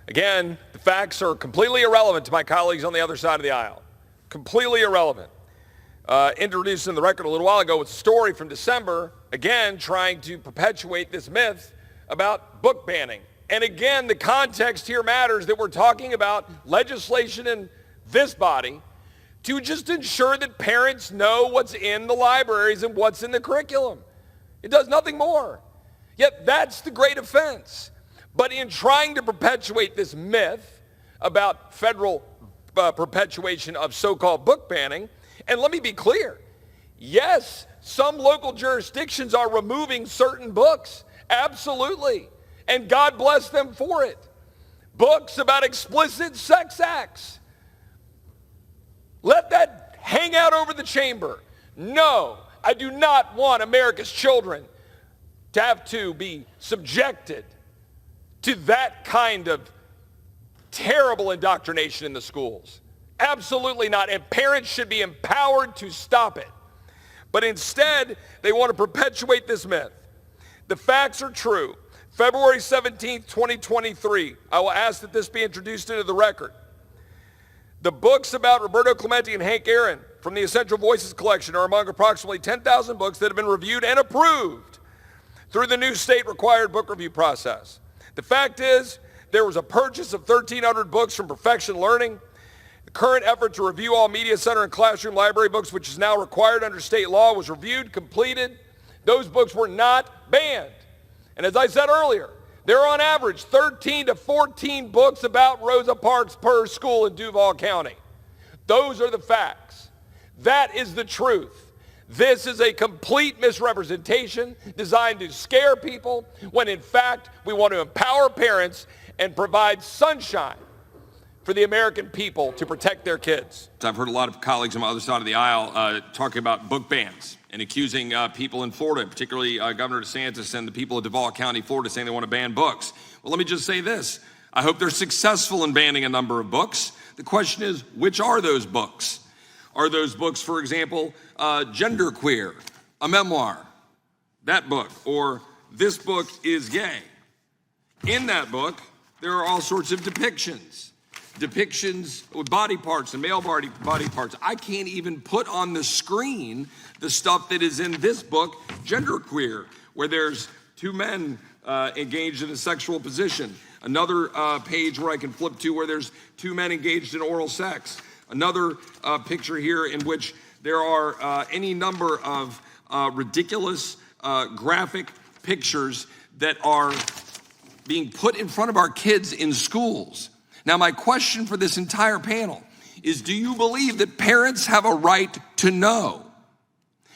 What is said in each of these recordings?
Again, the facts are completely irrelevant to my colleagues on the other side of the aisle. Completely irrelevant. Introduced in the record a little while ago with a story from December, again, trying to perpetuate this myth about book banning. And again, the context here matters that we're talking about legislation in this body to just ensure that parents know what's in the libraries and what's in the curriculum. It does nothing more. Yet that's the great offense. But in trying to perpetuate this myth about federal perpetuation of so-called book banning, and let me be clear, yes, some local jurisdictions are removing certain books, absolutely, and God bless them for it. Books about explicit sex acts. Let that hang out over the chamber. No, I do not want America's children to have to be subjected to that kind of terrible indoctrination in the schools. Absolutely not. And parents should be empowered to stop it. But instead, they want to perpetuate this myth. The facts are true. February 17th, 2023, I will ask that this be introduced into the record. The books about Roberto Clemente and Hank Aaron from the Essential Voices collection are among approximately 10,000 books that have been reviewed and approved through the new state-required book review process. The fact is, there was a purchase of 1,300 books from Perfection Learning. The current effort to review all media center and classroom library books, which is now required under state law, was reviewed, completed. Those books were not banned. And as I said earlier, there are on average 13 to 14 books about Rosa Parks per school in Duval County. Those are the facts. That is the truth. This is a complete misrepresentation designed to scare people when in fact we want to empower parents and provide sunshine for the American people to protect their kids. I've heard a lot of colleagues on the other side of the aisle talking about book bans and accusing people in Florida, particularly Governor DeSantis and the people of Duval County, Florida, saying they want to ban books. Well, let me just say this. I hope they're successful in banning a number of books. The question is, which are those books? Are those books, for example, Genderqueer, a memoir, that book, or This Book is Gay? In that book, there are all sorts of depictions with body parts and male body parts. I can't even put on the screen the stuff that is in this book, Genderqueer, where there's two men engaged in a sexual position. Another page where I can flip to where there's two men engaged in oral sex. Another picture here in which there are any number of ridiculous graphic pictures that are being put in front of our kids in schools. Now, my question for this entire panel is, do you believe that parents have a right to know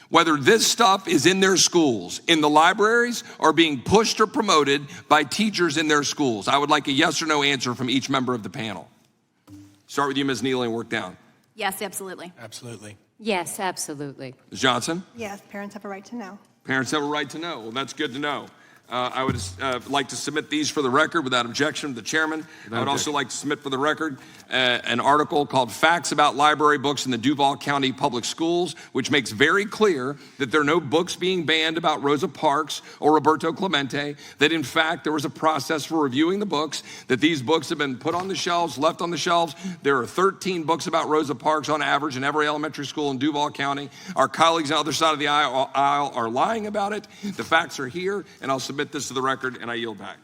whether this stuff is in their schools, in the libraries, or being pushed or promoted by teachers in their schools? I would like a yes or no answer from each member of the panel. Start with you, Ms. Neely, and work down. Yes, absolutely. Absolutely. Yes, absolutely. Ms. Johnson? Yes, parents have a right to know. Parents have a right to know. Well, that's good to know. I would like to submit these for the record without objection to the chairman. I would also like to submit for the record an article called Facts About Library Books in the Duval County Public Schools, which makes very clear that there are no books being banned about Rosa Parks or Roberto Clemente, that in fact there was a process for reviewing the books, that these books have been put on the shelves, left on the shelves. There are 13 books about Rosa Parks on average in every elementary school in Duval County. Our colleagues on the other side of the aisle are lying about it. The facts are here, and I'll submit this to the record, and I yield back.